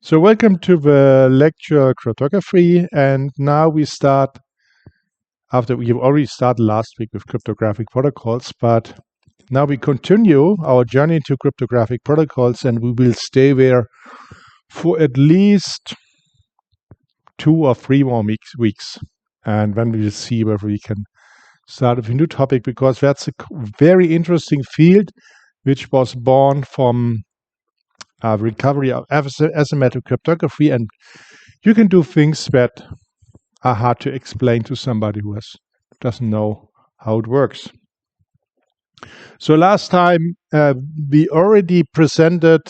So welcome to the lecture cryptography, and now we start after we've already started last week with cryptographic protocols, but now we continue our journey to cryptographic protocols, and we will stay there for at least 2 or 3 more weeks. And then we will see whether we can start with a new topic, because that's a very interesting field which was born from recovery of asymmetric cryptography, and you can do things that are hard to explain to somebody who doesn't know how it works. So last time we already presented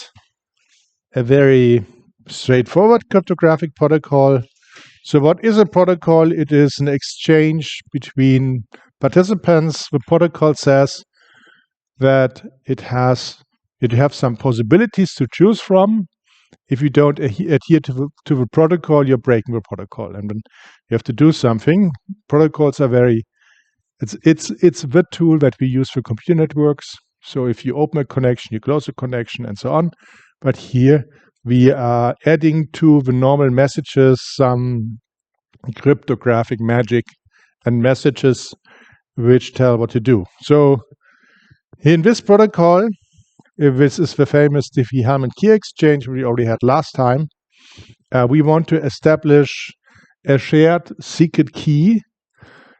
a very straightforward cryptographic protocol. So what is a protocol? It is an exchange between participants. The protocol says that you have some possibilities to choose from. If you don't adhere to the protocol, you're breaking the protocol, and then you have to do something. Protocols are it's the tool that we use for computer networks. So if you open a connection, you close a connection, and so on. But here we are adding to the normal messages some cryptographic magic and messages which tell what to do. So in this protocol, this is the famous Diffie-Hellman key exchange we already had last time. We want to establish a shared secret key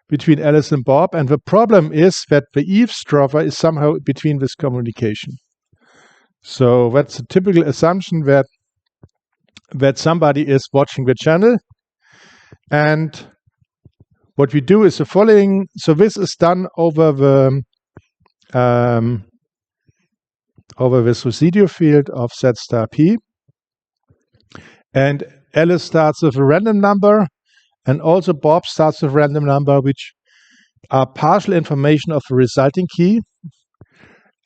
between Alice and Bob, and the problem is that the eavesdropper is somehow between this communication. So that's a typical assumption that somebody is watching the channel, and what we do is the following. So this is done over this residual field of Z star P. And Alice starts with a random number, and also Bob starts with a random number, which are partial information of the resulting key.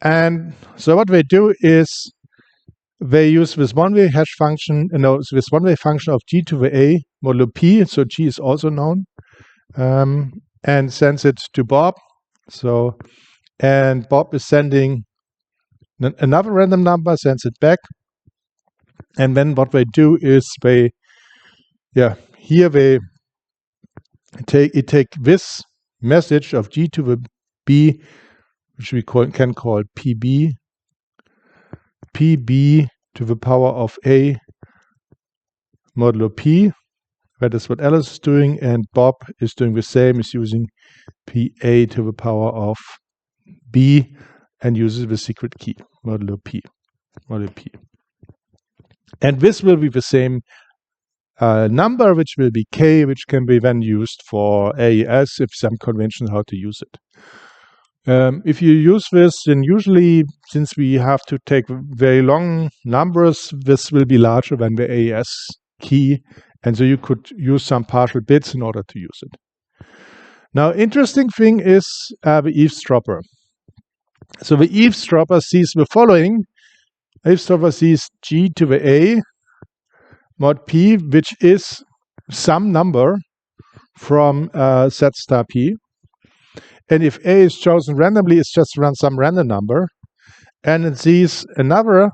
And so what they do is they use this one-way hash function, this one-way function of g to the a modulo p, so g is also known, and sends it to Bob. So, and Bob is sending another random number, sends it back, and then what they do is they take this message of g to the b, which we can call pb to the power of a modulo p. That is what Alice is doing, and Bob is doing the same. Is using pa to the power of b and uses the secret key modulo p. And this will be the same number, which will be k, which can be then used for AES if some convention how to use it. If you use this, then usually, since we have to take very long numbers, this will be larger than the AES key, and so you could use some partial bits in order to use it. Now, interesting thing is the eavesdropper. So the eavesdropper sees the following. Eavesdropper sees g to the a mod p, which is some number from Z star p. And if a is chosen randomly, it's just run some random number. And it sees a number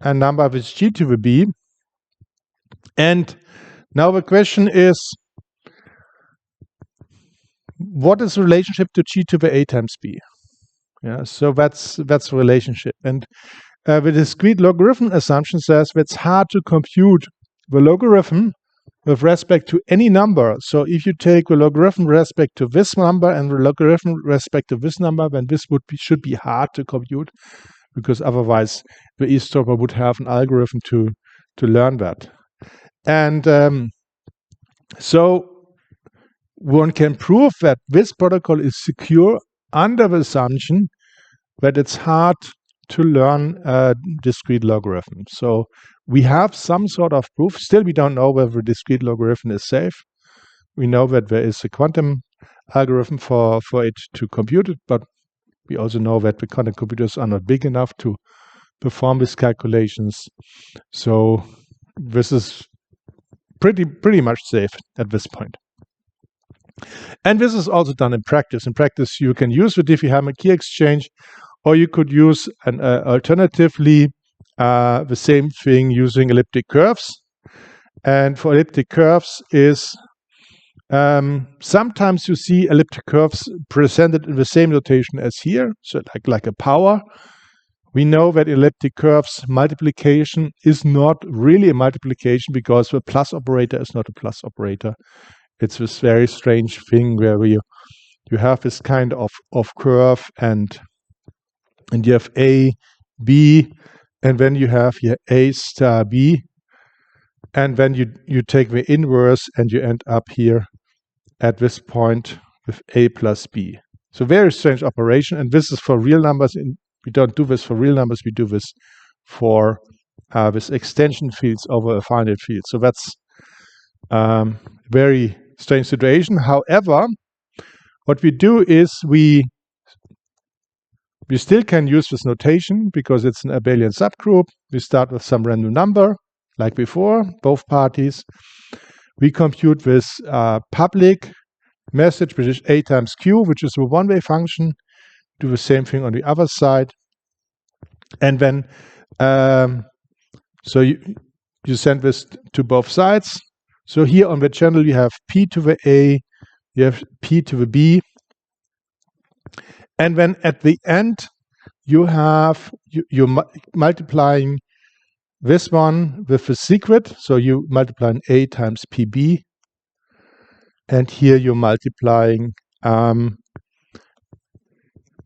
with g to the b. And now the question is, what is the relationship to g to the a times b? Yeah, so that's the relationship. And the discrete logarithm assumption says that it's hard to compute the logarithm with respect to any number. So if you take the logarithm with respect to this number and the logarithm with respect to this number, then this should be hard to compute, because otherwise the eavesdropper would have an algorithm to learn that. And so one can prove that this protocol is secure under the assumption that it's hard to learn a discrete logarithm. So we have some sort of proof. Still, we don't know whether a discrete logarithm is safe. We know that there is a quantum algorithm for it to compute it, but we also know that the quantum computers are not big enough to perform these calculations. So this is pretty much safe at this point. And this is also done in practice. In practice, you can use the Diffie-Hellman key exchange, or you could use an alternatively the same thing using elliptic curves. And for elliptic curves is sometimes you see elliptic curves presented in the same notation as here, so like a power. We know that elliptic curves multiplication is not really a multiplication because the plus operator is not a plus operator. It's this very strange thing where you have this kind of curve and you have A, B, and then you have here A star B, and then you take the inverse and you end up here at this point with A plus B. So very strange operation, and this is for real numbers. We don't do this for real numbers, we do this for with extension fields over a finite field. So that's very strange situation. However, what we do is we still can use this notation because it's an abelian subgroup. We start with some random number, like before, both parties. We compute this public message, which is A times Q, which is a one-way function. Do the same thing on the other side. And then, so you send this to both sides. So here on the channel, you have P to the A, you have P to the B. And then at the end, you have, you're multiplying this one with the secret. So you multiply A times PB. And here you're multiplying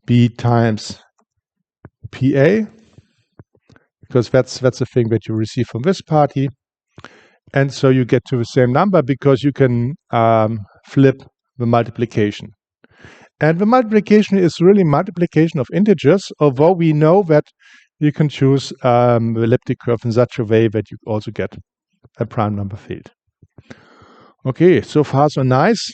B times PA, because that's the thing that you receive from this party. And so you get to the same number because you can flip the multiplication. And the multiplication is really multiplication of integers, although we know that you can choose the elliptic curve in such a way that you also get a prime number field. Okay, so far so nice.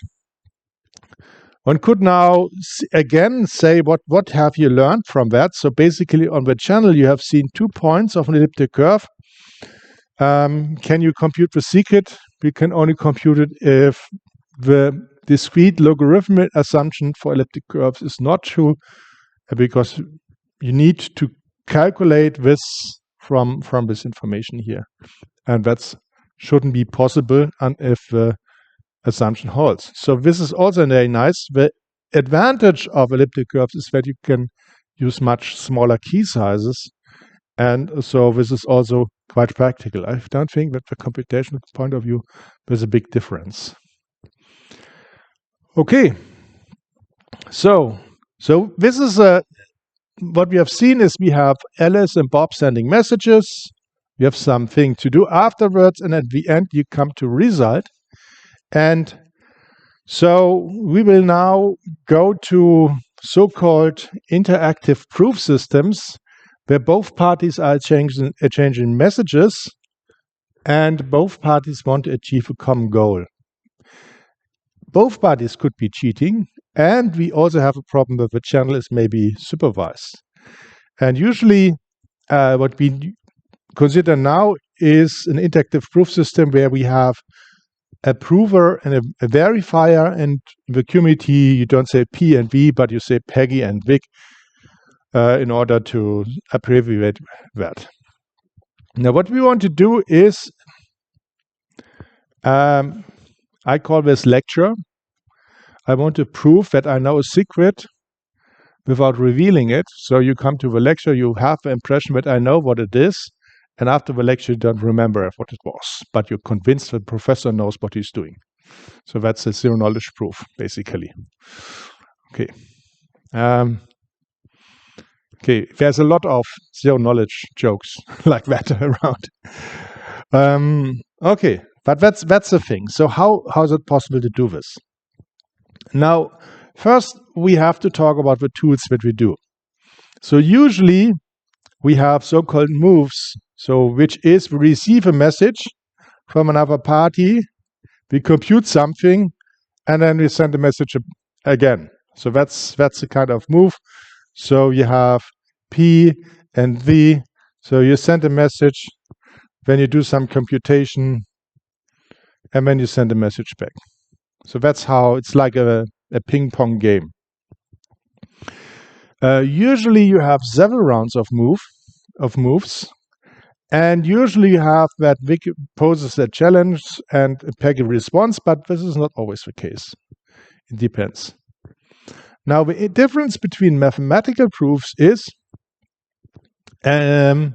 One could now again say, what have you learned from that? So basically on the channel you have seen 2 points of an elliptic curve. Can you compute the secret? We can only compute it if the discrete logarithmic assumption for elliptic curves is not true, because you need to calculate this from this information here. And that shouldn't be possible if the assumption holds. So this is also very nice. The advantage of elliptic curves is that you can use much smaller key sizes, and so this is also quite practical. I don't think that from a computational point of view there's a big difference. Okay, so this is what we have seen is we have Alice and Bob sending messages. You have something to do afterwards, and at the end you come to result. And so we will now go to so-called interactive proof systems, where both parties are exchanging messages, and both parties want to achieve a common goal. Both parties could be cheating, and we also have a problem that the channel is maybe supervised. And usually what we consider now is an interactive proof system where we have a prover and a verifier, and in the community you don't say P and V, but you say Peggy and Vic in order to abbreviate that. Now what we want to do is, I call this lecture. I want to prove that I know a secret without revealing it. So you come to the lecture, you have the impression that I know what it is, and after the lecture you don't remember what it was, but you're convinced that the professor knows what he's doing. So that's a zero knowledge proof, basically. Okay. Okay, there's a lot of zero knowledge jokes like that around. Okay, but that's the thing. So how is it possible to do this? Now, first we have to talk about the tools that we do. So usually we have so-called moves, so which is we receive a message from another party, we compute something, and then we send the message again. So that's the kind of move. So you have P and V. So you send a message, then you do some computation, and then you send a message back. So that's how it's like a ping pong game. Usually you have several rounds of moves. And usually you have that Wiki poses a challenge and a package response, but this is not always the case. It depends. Now, the difference between mathematical proofs is that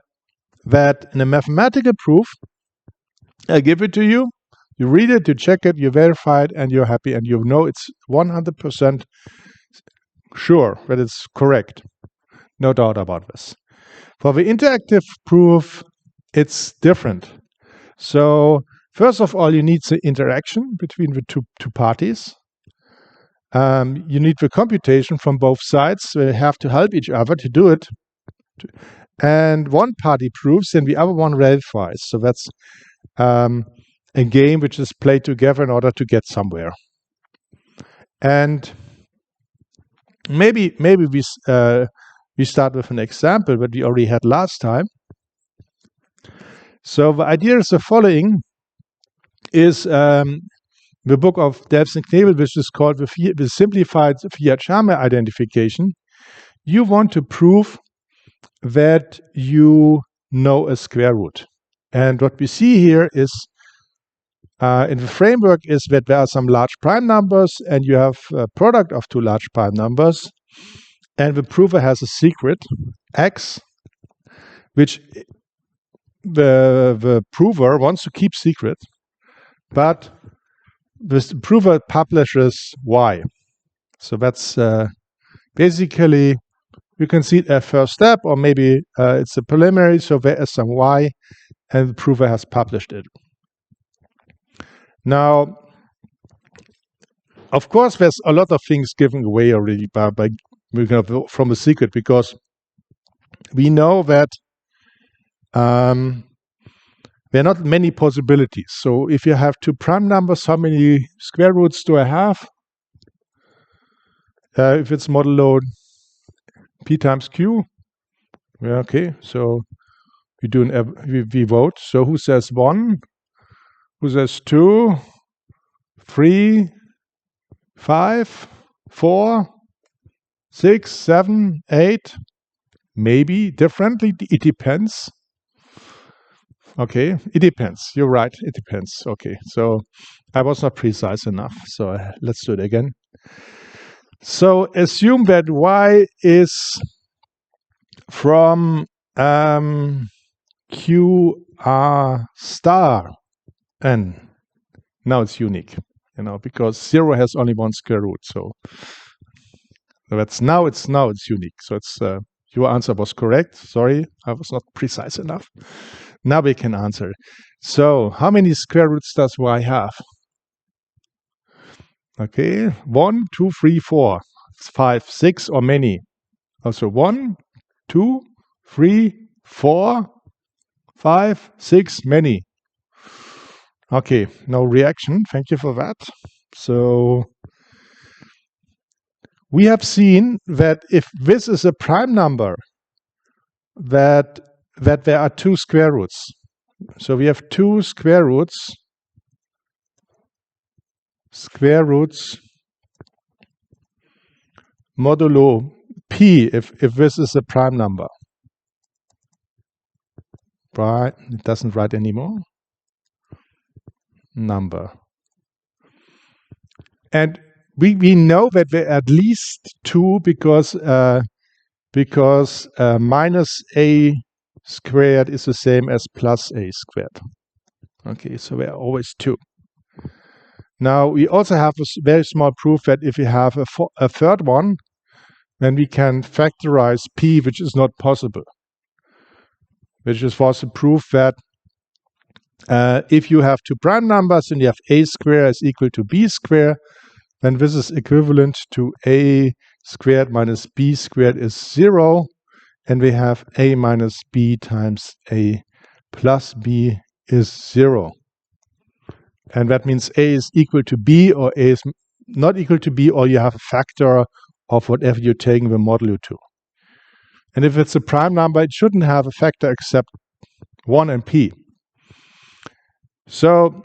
in a mathematical proof, I give it to you, you read it, you check it, you verify it, and you're happy, and you know it's 100% sure that it's correct. No doubt about this. For the interactive proof, it's different. So first of all, you need the interaction between the two parties. You need the computation from both sides. They have to help each other to do it. And one party proves and the other one verifies. So that's a game which is played together in order to get somewhere. And maybe we start with an example that we already had last time. So the idea is the following: is the book of Delfs and Knebel, which is called the simplified Fiat-Sharma identification. You want to prove that you know a square root. And what we see here is in the framework is that there are some large prime numbers and you have a product of two large prime numbers. And the prover has a secret, X, which the prover wants to keep secret, but the prover publishes Y. So that's basically, you can see it at first step, or maybe it's a preliminary, so there is some Y, and the prover has published it. Now, of course, there's a lot of things given away already from a secret, because we know that there are not many possibilities. So if you have two prime numbers, how many square roots do I have? If it's modulo p times q, yeah, okay. So we vote. So who says 1? Who says 2? 3? 5? 4? 6? 7? 8? Maybe differently. It depends. Okay, it depends. You're right. It depends. Okay, so I was not precise enough. So let's do it again. So assume that Y is from QR star n. Now it's unique, because 0 has only one square root. So that's now it's unique. So it's your answer was correct. Sorry, I was not precise enough. Now we can answer. So how many square roots does Y have? Okay, 1, 2, 3, 4, 5, 6, or many. Also 1, 2, 3, 4, 5, 6, many. Okay, no reaction. Thank you for that. So we have seen that if this is a prime number, that there are two square roots. So we have two square roots modulo p if this is a prime number. Right? It doesn't write anymore. Number. And we know that there are at least two because minus a squared is the same as plus a squared. Okay, so there are always two. Now, we also have a very small proof that if we have a third one, then we can factorize p, which is not possible. Which is for us a proof that if you have two prime numbers and you have a squared is equal to b squared, then this is equivalent to a squared minus b squared is 0. And we have a minus b times a plus b is 0. And that means a is equal to b, or a is not equal to b, or you have a factor of whatever you're taking the modulo to. And if it's a prime number, it shouldn't have a factor except 1 and p. So,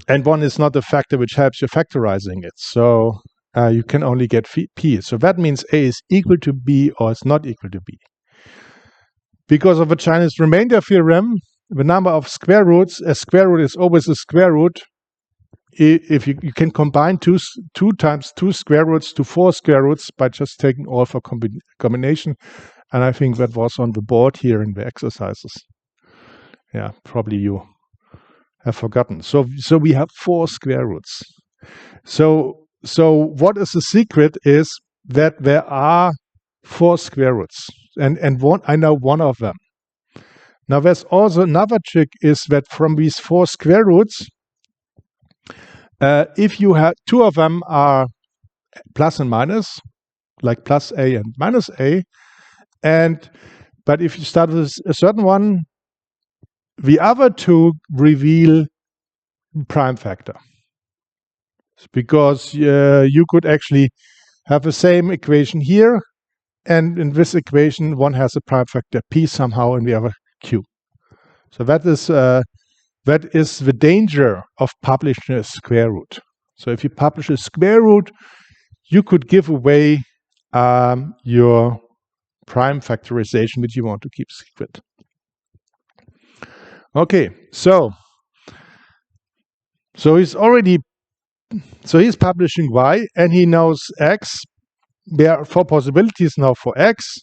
and 1 is not a factor which helps you factorizing it. So you can only get p. So that means a is equal to b or it's not equal to b. because of the Chinese remainder theorem, the number of square roots, a square root is always a square root. If you can combine 2 times 2 square roots to 4 square roots by just taking all for combination. And I think that was on the board here in the exercises. Yeah, probably you have forgotten. So we have 4 square roots. So what is the secret is that there are 4 square roots. And I know one of them. Now there's also another trick is that from these 4 square roots, if you have 2 of them are plus and minus, like plus a and minus a, but if you start with a certain one, the other 2 reveal prime factor. Because you could actually have the same equation here, and in this equation one has a prime factor p somehow and the other q. So that is the danger of publishing a square root. So if you publish a square root, you could give away your prime factorization, which you want to keep secret. Okay, so he's publishing y, and he knows x. There are 4 possibilities now for x,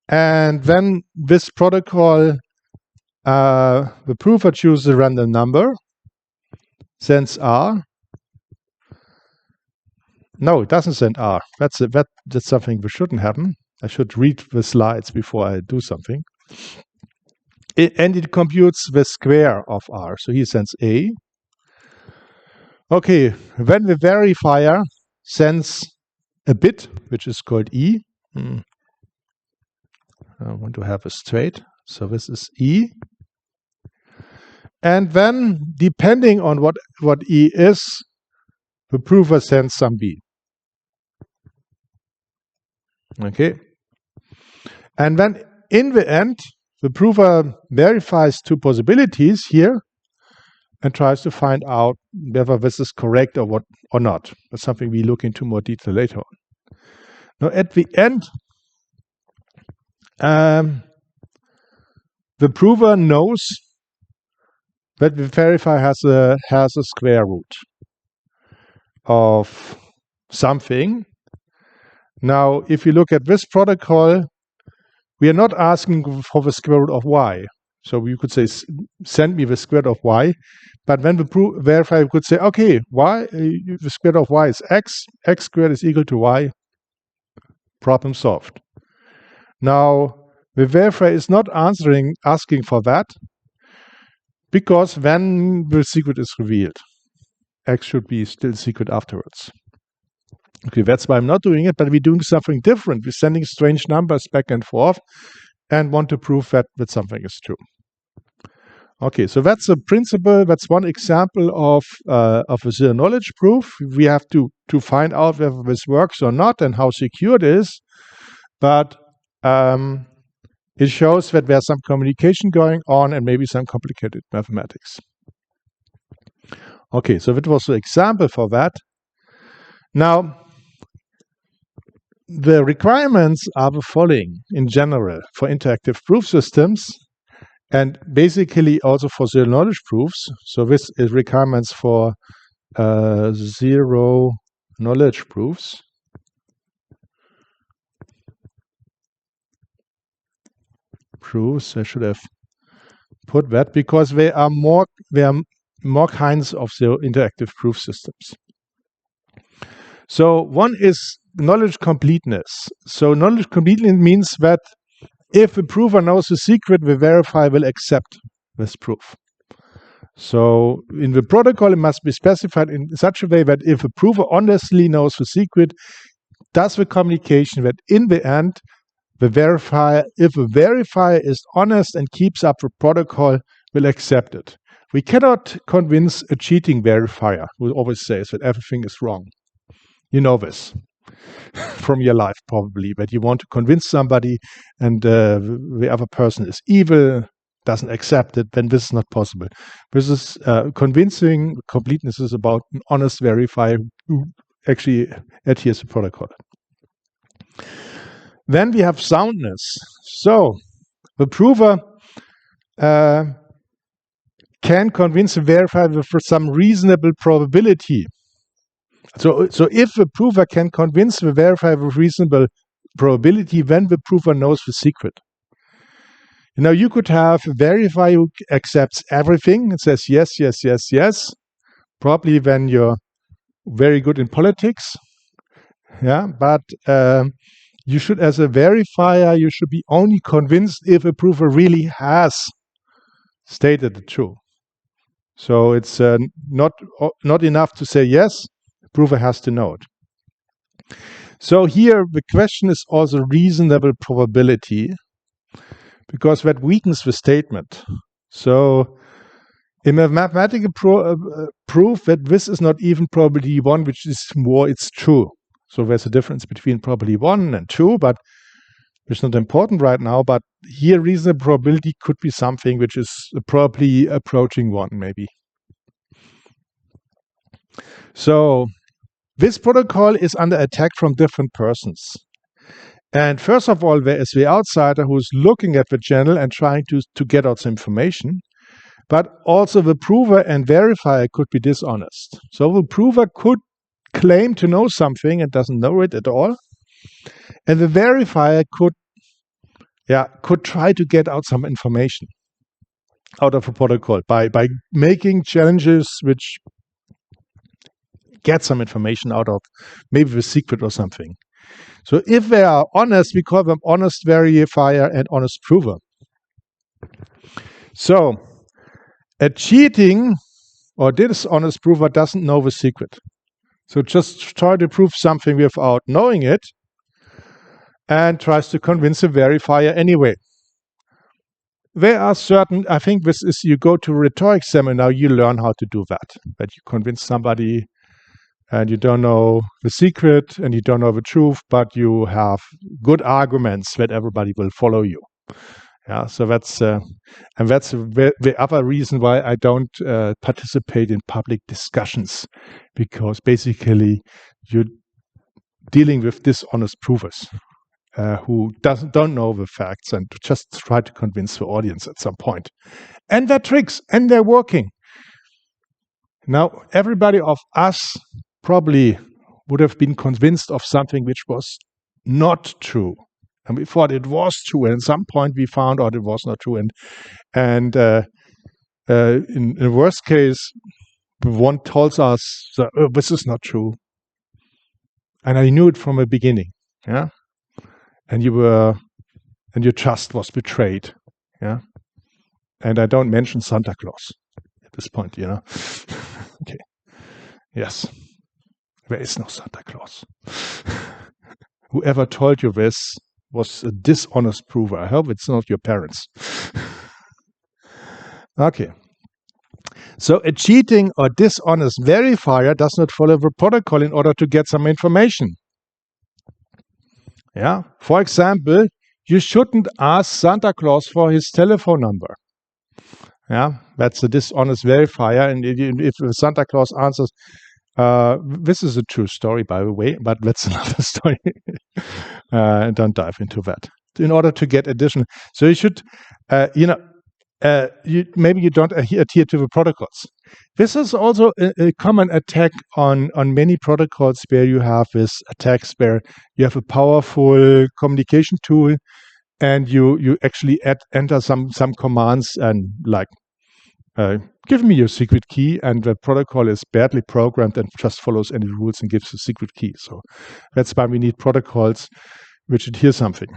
and then this protocol, the prover chooses a random number, sends r. No, it doesn't send r. That's something that shouldn't happen. I should read the slides before I do something. And it computes the square of r. So he sends a. Okay, when the verifier sends a bit, which is called e. I want to have a straight. So this is e. And then, depending on what e is, the prover sends some b. Okay. And then, in the end, the prover verifies 2 possibilities here and tries to find out whether this is correct or not. That's something we look into more detail later on. Now, at the end, the prover knows that the verifier has a square root of something. Now, if you look at this protocol, we are not asking for the square root of y. So you could say, send me the square root of y. But when the verifier could say, okay, y, the square root of y is x squared is equal to y, problem solved. Now, the verifier is not asking for that, because when the secret is revealed, x should be still secret afterwards. Okay, that's why I'm not doing it, but we're doing something different. We're sending strange numbers back and forth and want to prove that something is true. Okay, so that's a principle. That's one example of a zero knowledge proof. We have to find out whether this works or not and how secure it is. But it shows that there's some communication going on and maybe some complicated mathematics. Okay, so that was an example for that. Now, the requirements are the following in general for interactive proof systems, and basically also for zero knowledge proofs. So this is requirements for zero knowledge proofs. I should have put that because there are more kinds of zero interactive proof systems. So one is knowledge completeness. So knowledge completeness means that if the prover knows the secret, the verifier will accept this proof. So in the protocol, it must be specified in such a way that if a prover honestly knows the secret, does the communication that in the end, if the verifier is honest and keeps up the protocol, will accept it. We cannot convince a cheating verifier who always says that everything is wrong. You know this from your life probably, that you want to convince somebody and the other person is evil, doesn't accept it, then this is not possible. This is convincing completeness is about an honest verifier who actually adheres to protocol. Then we have soundness. So the prover can convince the verifier for some reasonable probability. So if the prover can convince the verifier with reasonable probability, then the prover knows the secret. You know, you could have a verifier who accepts everything and says yes, yes, yes, yes. Probably when you're very good in politics. Yeah, but you should, as a verifier, you should be only convinced if a prover really has stated the truth. So it's not enough to say yes, the prover has to know it. So here the question is also reasonable probability, because that weakens the statement. So in a mathematical proof that this is not even probability 1, which is more, it's true. So there's a difference between probability 1 and 2, but which is not important right now. But here reasonable probability could be something which is probably approaching 1 maybe. So this protocol is under attack from different persons. And first of all, there is the outsider who's looking at the channel and trying to get out some information. But also the prover and verifier could be dishonest. So the prover could claim to know something and doesn't know it at all. And the verifier could try to get out some information out of a protocol by making challenges which get some information out of maybe the secret or something. So if they are honest, we call them honest verifier and honest prover. So a cheating or dishonest prover doesn't know the secret. So just try to prove something without knowing it and tries to convince the verifier anyway. There are certain, I think this is, you go to a rhetoric seminar, you learn how to do that you convince somebody and you don't know the secret and you don't know the truth, but you have good arguments that everybody will follow you. Yeah, so that's and that's the other reason why I don't participate in public discussions, because basically you're dealing with dishonest provers who don't know the facts and just try to convince the audience at some point. And they're tricks and they're working. Now, everybody of us probably would have been convinced of something which was not true. And we thought it was true, and at some point we found out it was not true. And in the worst case, one tells us, this is not true. And I knew it from the beginning. Yeah. And your trust was betrayed. Yeah. And I don't mention Santa Claus at this point, you know. Okay. Yes. There is no Santa Claus. Whoever told you this was a dishonest prover. I hope it's not your parents. Okay. So a cheating or dishonest verifier does not follow the protocol in order to get some information. Yeah. For example, you shouldn't ask Santa Claus for his telephone number. Yeah, that's a dishonest verifier. And if Santa Claus answers, this is a true story, by the way, but that's another story. Don't dive into that. In order to get additional, so you should, maybe you don't adhere to the protocols. This is also a common attack on many protocols where you have this attacks where you have a powerful communication tool and you actually enter some commands and like, give me your secret key, and the protocol is badly programmed and just follows any rules and gives the secret key. So that's why we need protocols which adhere something.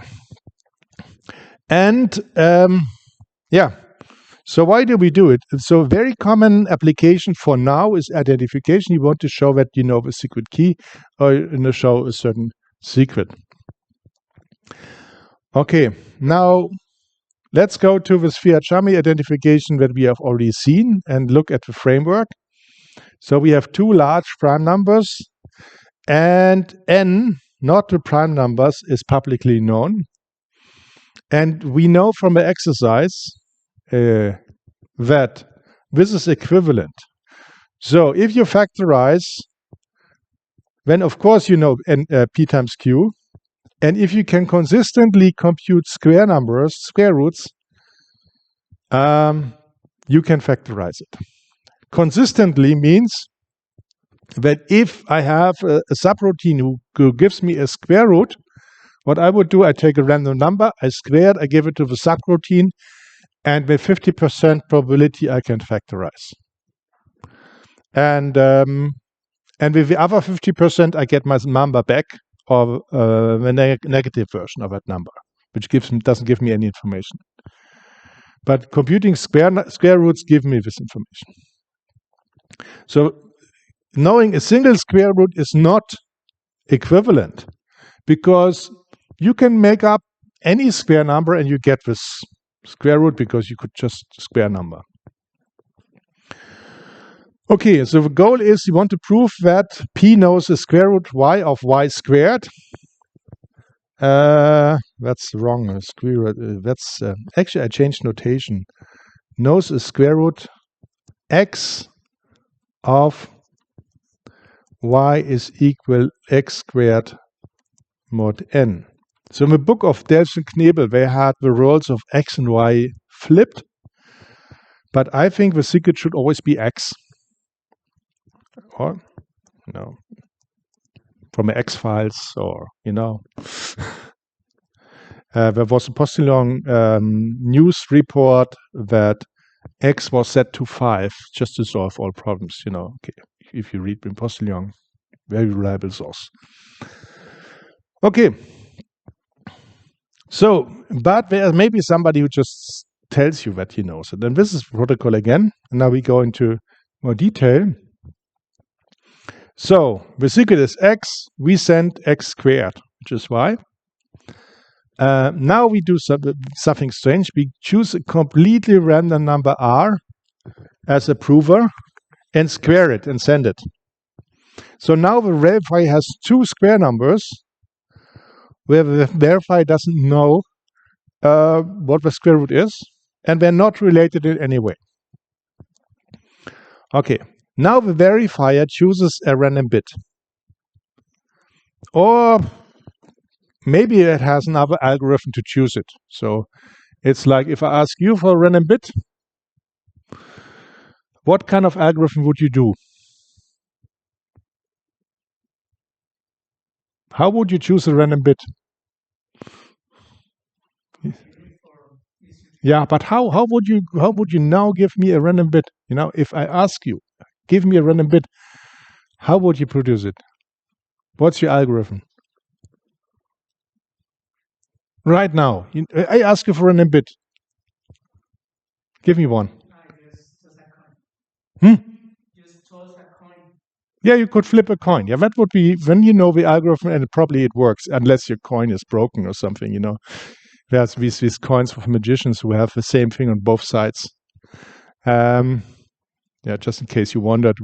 And so why do we do it? So a very common application for now is identification. You want to show that you know the secret key or you show a certain secret. Okay, now let's go to the Sfirachami identification that we have already seen and look at the framework. So we have two large prime numbers, and n, not the prime numbers, is publicly known. And we know from the exercise that this is equivalent. So if you factorize, then of course you know p times q, And if you can consistently compute square roots, you can factorize it. Consistently means that if I have a subroutine who gives me a square root, what I would do, I take a random number, I square it, I give it to the subroutine, and with 50% probability I can factorize. And with the other 50% I get my number back, or the negative version of that number, which doesn't give me any information. But computing square roots give me this information. So knowing a single square root is not equivalent, because you can make up any square number and you get this square root because you could just square number. Okay, so the goal is you want to prove that P knows the square root y of y squared. That's wrong. Square root. That's actually I changed notation. Knows the square root x of y is equal x squared mod n. So in the book of Delfs and Knebel, they had the roles of x and y flipped, but I think the secret should always be x. Or no, from the X-Files, or there was a Postillon news report that x was set to 5 just to solve all problems. Okay, if you read in Postillon, very reliable source. Okay, so but there may be somebody who just tells you that he knows it. And this is protocol again. And now we go into more detail. So the secret is x. We send x squared, which is y. Now we do something strange. We choose a completely random number r as a prover and square it and send it. So now the verifier has two square numbers where the verifier doesn't know what the square root is, and they're not related in any way. Okay. Now the verifier chooses a random bit. Or maybe it has another algorithm to choose it. So it's like if I ask you for a random bit, what kind of algorithm would you do? How would you choose a random bit? Yeah, but how would you now give me a random bit? If I ask you, give me a random bit, how would you produce it? What's your algorithm? Right now, I ask you for a random bit. Give me one. Just toss a coin. Yeah, you could flip a coin. Yeah, that would be when you know the algorithm, and probably it works, unless your coin is broken or something. There's these coins of magicians who have the same thing on both sides. Yeah, just in case you wondered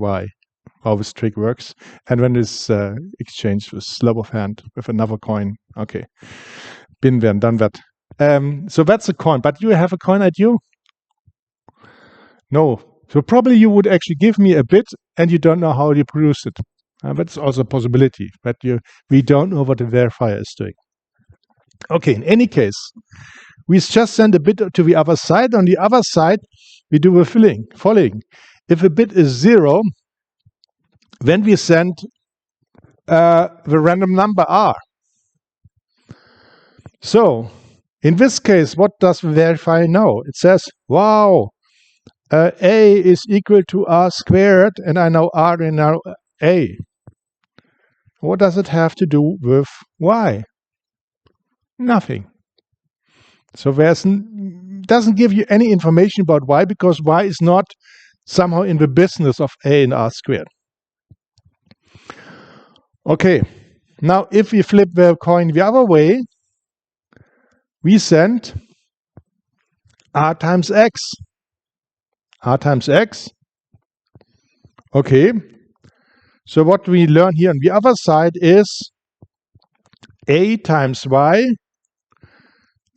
how this trick works. And when this exchange with slap of hand with another coin. Okay. Been there and done that. So that's a coin. But you have a coin at you? No. So probably you would actually give me a bit and you don't know how you produce it. That's also a possibility. But we don't know what the verifier is doing. Okay, in any case, we just send a bit to the other side. On the other side, we do the following. If a bit is 0, then we send the random number r. So in this case, what does the verifier know? It says, wow, a is equal to r squared, and I know r and now a. What does it have to do with y? Nothing. So doesn't give you any information about y, because y is not somehow in the business of a and r squared. Okay, now if we flip the coin the other way, we send r times x. R times x. Okay, so what we learn here on the other side is a times y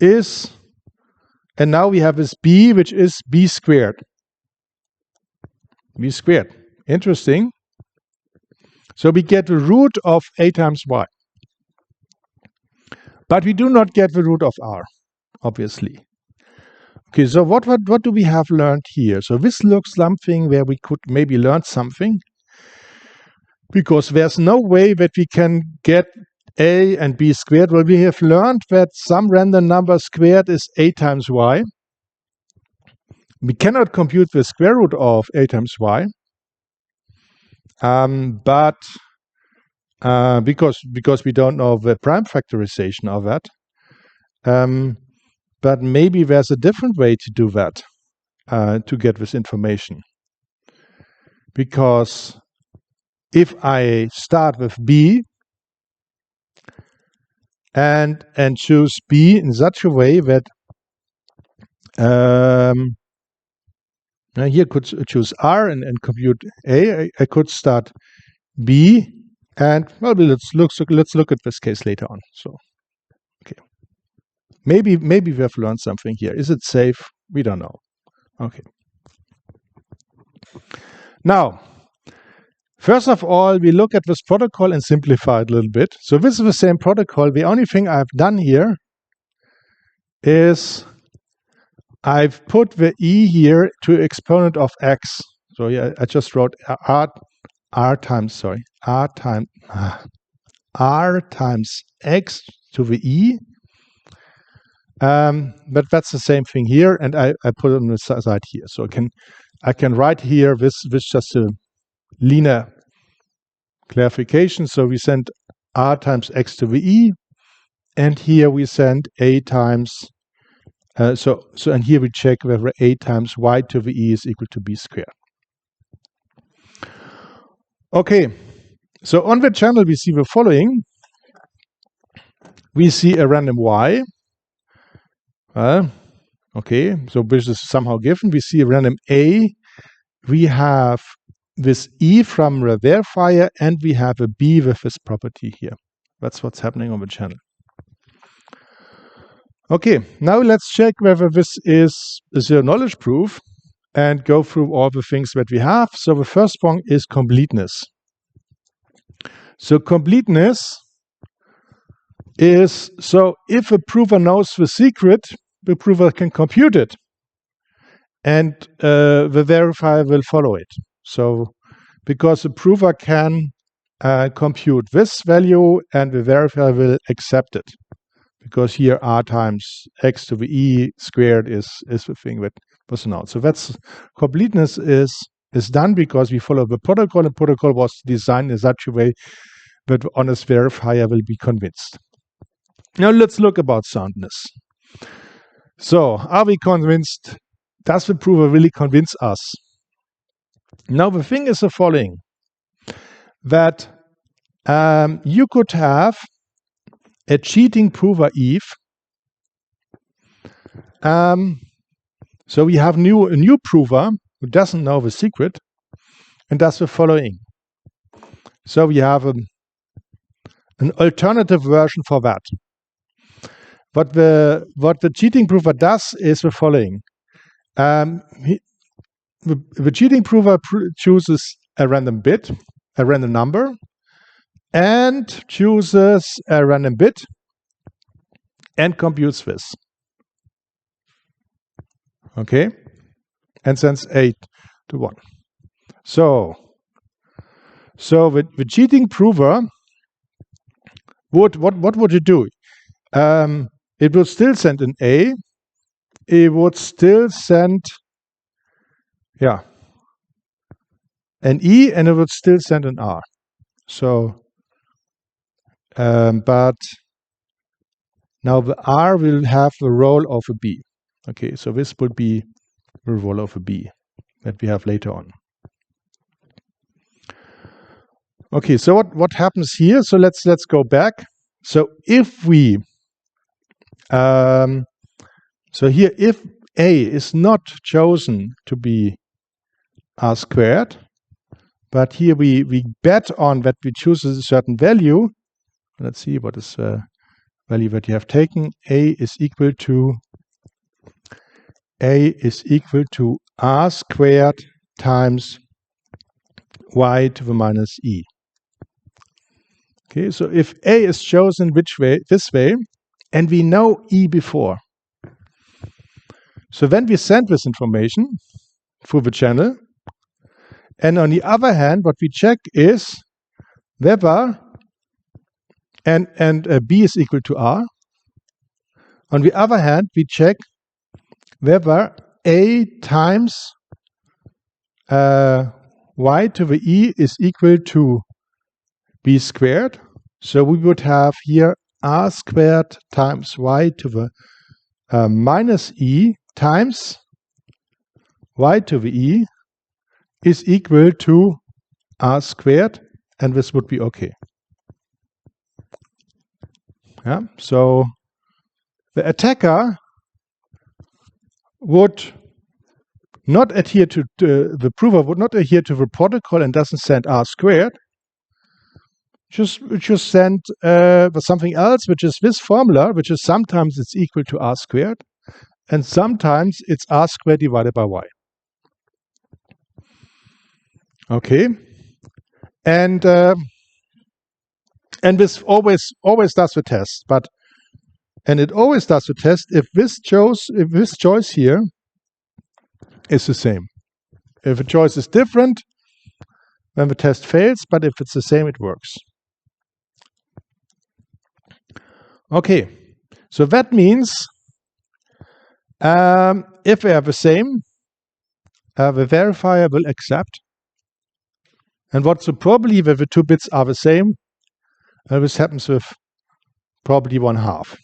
is, and now we have this b, which is b squared. B squared. Interesting. So we get the root of a times y. But we do not get the root of r, obviously. Okay, so what do we have learned here? So this looks something where we could maybe learn something, because there's no way that we can get a and b squared. Well, we have learned that some random number squared is a times y. We cannot compute the square root of a times y, but because we don't know the prime factorization of that. But maybe there's a different way to do that, to get this information. Because if I start with b and choose b in such a way that here could choose r and compute a, I could start b, and well, let's look at this case later on. So okay, maybe we have learned something here. Is it safe? We don't know. Okay. Now, first of all, we look at this protocol and simplify it a little bit. So this is the same protocol. The only thing I've done here is I've put the e here to exponent of x. So yeah, I just wrote r times x to the e. But that's the same thing here, and I put it on the side here. So I can write here this just a linear clarification. So we send r times x to the e, and here we send a times and here we check whether a times y to the e is equal to b squared. Okay, so on the channel we see the following. We see a random y. Okay, so this is somehow given. We see a random a. We have this e from the verifier, and we have a b with this property here. That's what's happening on the channel. Okay, now let's check whether this is a zero knowledge proof and go through all the things that we have. So the first one is completeness. So completeness is, so if a prover knows the secret, the prover can compute it, and the verifier will follow it. So because the prover can compute this value, and the verifier will accept it, because here r times x to the e squared is the thing that was known. So that's completeness is done because we follow the protocol. The protocol was designed in such a way that the honest verifier will be convinced. Now let's look about soundness. So are we convinced? Does the prover really convince us? Now the thing is the following, that you could have a cheating prover Eve. So we have a new prover who doesn't know the secret and does the following. So we have an alternative version for that. What the cheating prover does is the following. The cheating prover chooses a random bit, a random number, and chooses a random bit and computes this. Okay, and sends 8 to 1. So the cheating prover what would it do? It would still send an A. It would still send an E, and it would still send an R. So but now the R will have the role of a B. Okay, so this would be the role of a B that we have later on. Okay, so what happens here? So let's go back. So if we so here, if A is not chosen to be R squared, but here we bet on that we choose a certain value. Let's see what is the value that you have taken. A is equal to R squared times y to the minus E. Okay, so if A is chosen this way, and we know E before. So when we send this information through the channel, and on the other hand, what we check is whether and B is equal to R. On the other hand, we check whether A times y to the E is equal to B squared. So we would have here R squared times y to the minus E times y to the E is equal to R squared, and this would be okay. Yeah, so the attacker would not adhere to the prover would not adhere to the protocol and doesn't send R squared. Just send something else, which is this formula, which is sometimes it's equal to R squared, and sometimes it's R squared divided by Y. Okay, and this always does the test, and it always does the test if this choice here is the same. If a choice is different, then the test fails, but if it's the same, it works. Okay, so that means if we have the same, the verifier will accept. And what's the probability that the two bits are the same? This happens with probably 1/2.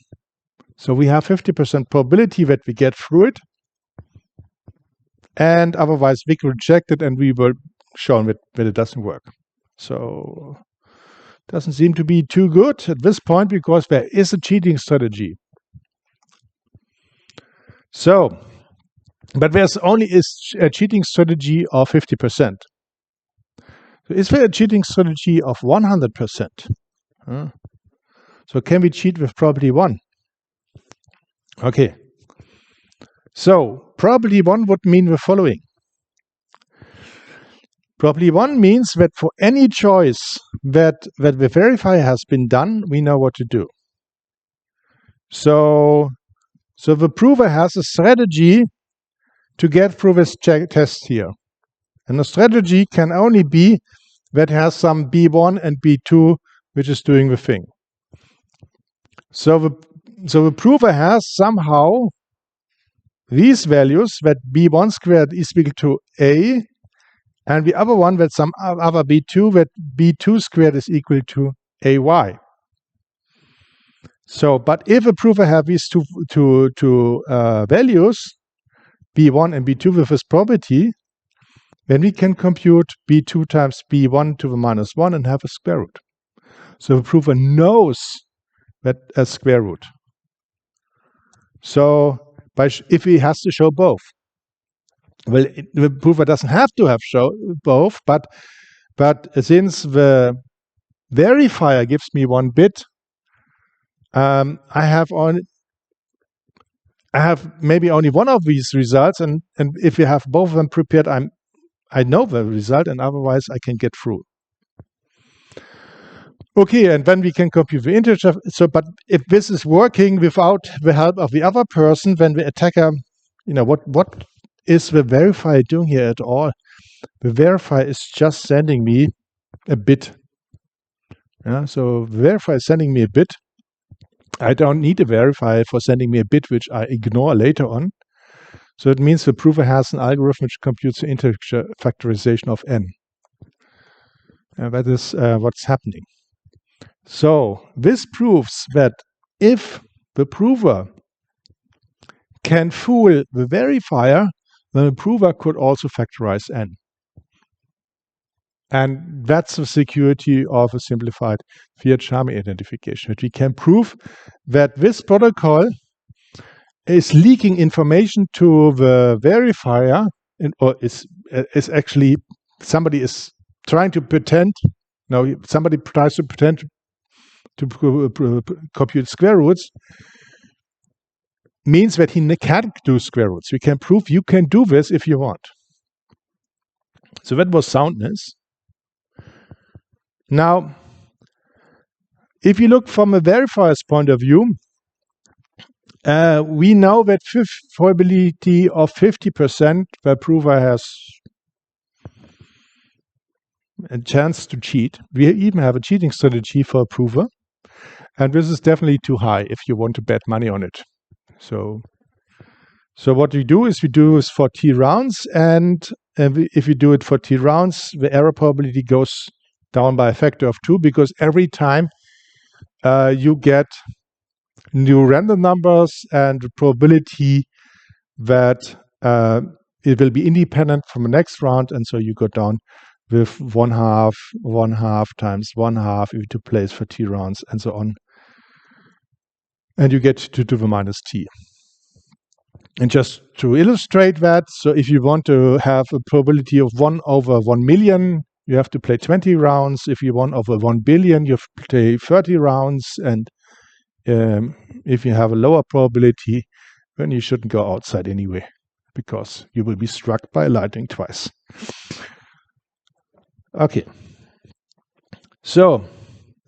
So we have 50% probability that we get through it, and otherwise we can reject it and we will show that it doesn't work. So it doesn't seem to be too good at this point because there is a cheating strategy. So, but there's only a cheating strategy of 50%. So is there a cheating strategy of 100%? So can we cheat with probability 1? Okay. So probability 1 would mean the following. Probability 1 means that for any choice that the verifier has been done, we know what to do. So the prover has a strategy to get through this test here. And the strategy can only be that has some B1 and B2 which is doing the thing. So the prover has somehow these values that B1 squared is equal to A, and the other one that some other B2 that B2 squared is equal to AY. So, but if a prover has these two values, B1 and B2 with this property, then we can compute B2 times B1 to the minus 1 and have a square root. So the prover knows that a square root. So if he has to show both, well, the prover doesn't have to show both, but since the verifier gives me 1 bit, I have maybe only one of these results, and if you have both of them prepared, I know the result, and otherwise I can get through. Okay, and then we can compute the integer. So, but if this is working without the help of the other person, then the attacker, what is the verifier doing here at all? The verifier is just sending me a bit. Yeah, so the verifier is sending me a bit. I don't need a verifier for sending me a bit, which I ignore later on. So it means the prover has an algorithm which computes the integer factorization of n. That is what's happening. So this proves that if the prover can fool the verifier, then the prover could also factorize n. And that's the security of a simplified Fiat-Charmy identification. That we can prove that this protocol is leaking information to the verifier, or is actually somebody is trying to pretend. No, somebody tries to pretend to compute square roots. Means that he can't do square roots. We can prove you can do this if you want. So that was soundness. Now, if you look from a verifier's point of view, we know that probability of 50% the prover has a chance to cheat. We even have a cheating strategy for a prover, and this is definitely too high if you want to bet money on it. So what we do is for T rounds, and if you do it for T rounds, the error probability goes down by a factor of 2, because every time you get new random numbers, and the probability that it will be independent from the next round, and so you go down with 1/2 times 1/2 if you place for T rounds, and so on. And you get to the minus T. And just to illustrate that, so if you want to have a probability of 1/1,000,000, you have to play 20 rounds. If you want over 1,000,000,000, you have to play 30 rounds. And if you have a lower probability, then you shouldn't go outside anyway, because you will be struck by lightning twice. Okay. So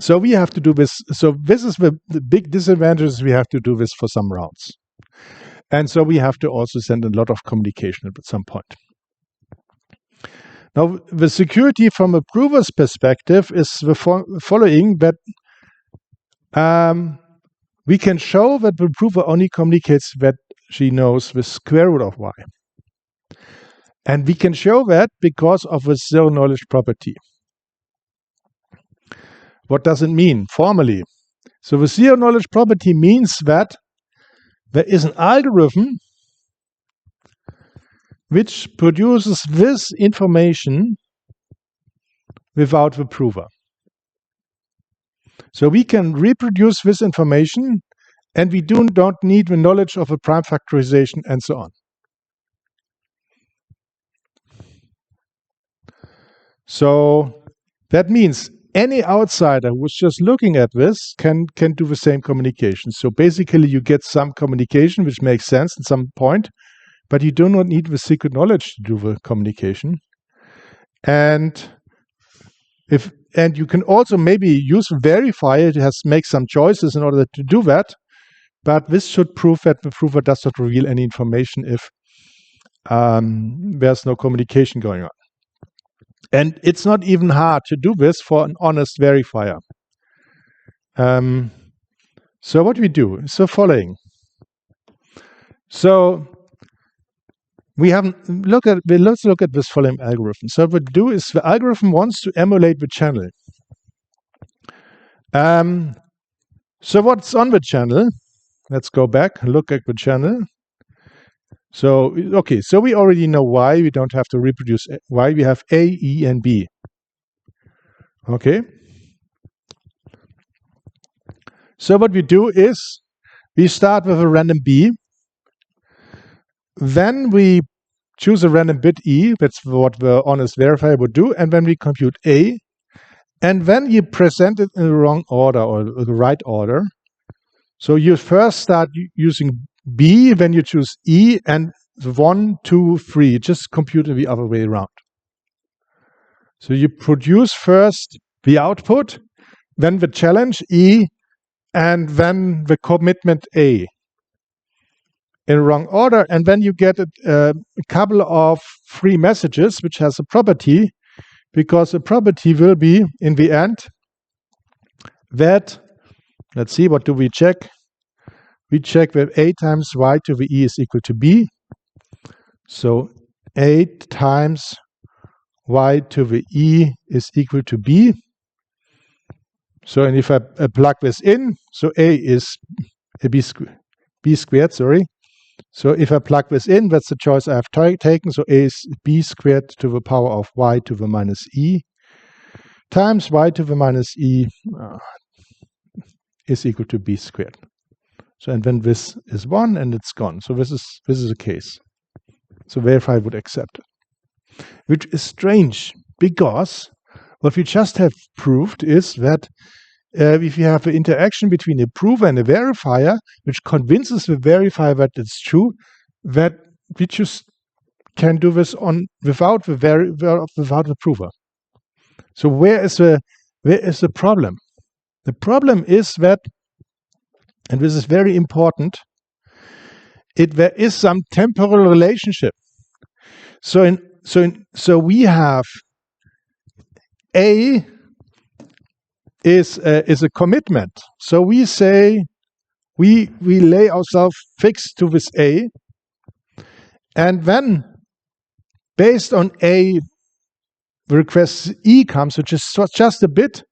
we have to do this. So this is the big disadvantage. We have to do this for some rounds. And so we have to also send a lot of communication at some point. Now, the security from a prover's perspective is the following, that we can show that the prover only communicates that she knows the square root of y. And we can show that because of the zero knowledge property. What does it mean formally? So the zero knowledge property means that there is an algorithm which produces this information without the prover. So we can reproduce this information, and we don't need the knowledge of a prime factorization and so on. So that means any outsider who's just looking at this can do the same communication. So basically you get some communication which makes sense at some point, but you do not need the secret knowledge to do the communication. And you can also maybe use a verifier to make some choices in order to do that. But this should prove that the prover does not reveal any information if there's no communication going on. And it's not even hard to do this for an honest verifier. So what we do is the following. So let's look at this following algorithm. So what we do is the algorithm wants to emulate the channel. So what's on the channel? Let's go back and look at the channel. So, okay, so we already know y. We don't have to reproduce y. We have A, E, and B. Okay. So what we do is we start with a random B. Then we choose a random bit E. That's what the honest verifier would do. And then we compute A. And then you present it in the wrong order or the right order. So you first start using B, then you choose E, and 1, 2, 3. Just compute it the other way around. So you produce first the output, then the challenge E, and then the commitment A in wrong order. And then you get a couple of free messages, which has a property, because the property will be, in the end, that, let's see, what do we check? We check that A times y to the E is equal to B. So A times y to the E is equal to B. So, and if I plug this in, so A is B squared, sorry. So if I plug this in, that's the choice I have taken. So A is B squared to the power of y to the minus E times y to the minus E is equal to B squared. So, and then this is 1 and it's gone. So this is a case. So verifier would accept it. Which is strange, because what we just have proved is that if you have an interaction between a prover and a verifier, which convinces the verifier that it's true, that we just can do this without the prover. So where is the problem? The problem is that, and this is very important, there is some temporal relationship. So we have A is a commitment. So we say we lay ourselves fixed to this A, and then based on A, the request E comes, which is just a bit,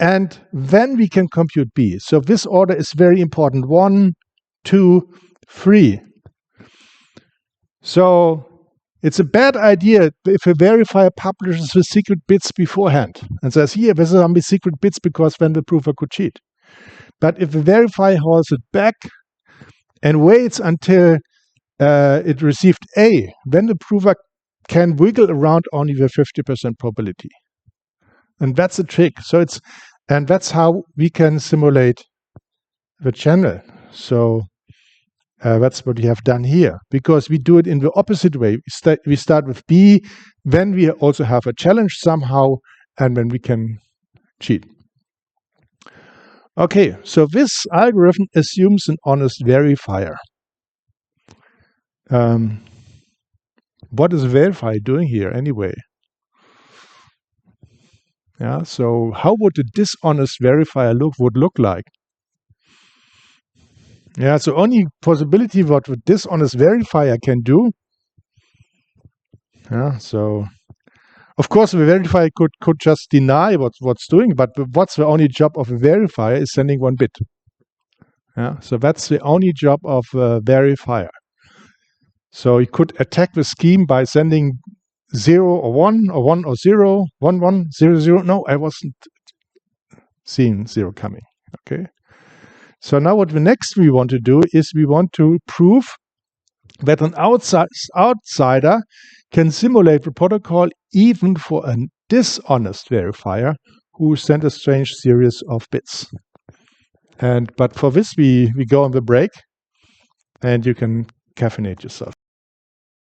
and then we can compute B. So this order is very important: 1, 2, 3. So it's a bad idea if a verifier publishes the secret bits beforehand and says, here, this is how many secret bits, because then the proofer could cheat. But if the verifier holds it back and waits until it received A, then the proofer can wiggle around only the 50% probability. And that's the trick. And that's how we can simulate the channel. So that's what we have done here, because we do it in the opposite way. We start with B, then we also have a challenge somehow, and then we can cheat. Okay, so this algorithm assumes an honest verifier. What is a verifier doing here anyway? Yeah, so how would a dishonest verifier would look like? Yeah, so only possibility what a dishonest verifier can do. Yeah, so of course the verifier could just deny what's doing, but what's the only job of a verifier is sending 1 bit. Yeah, so that's the only job of a verifier. So you could attack the scheme by sending 0 or 1 or 1 or 0, 1, 1, 0, 0. No, I wasn't seeing 0 coming. Okay. So now what we want to do is we want to prove that an outsider can simulate the protocol even for a dishonest verifier who sent a strange series of bits. But for this we go on the break, and you can caffeinate yourself.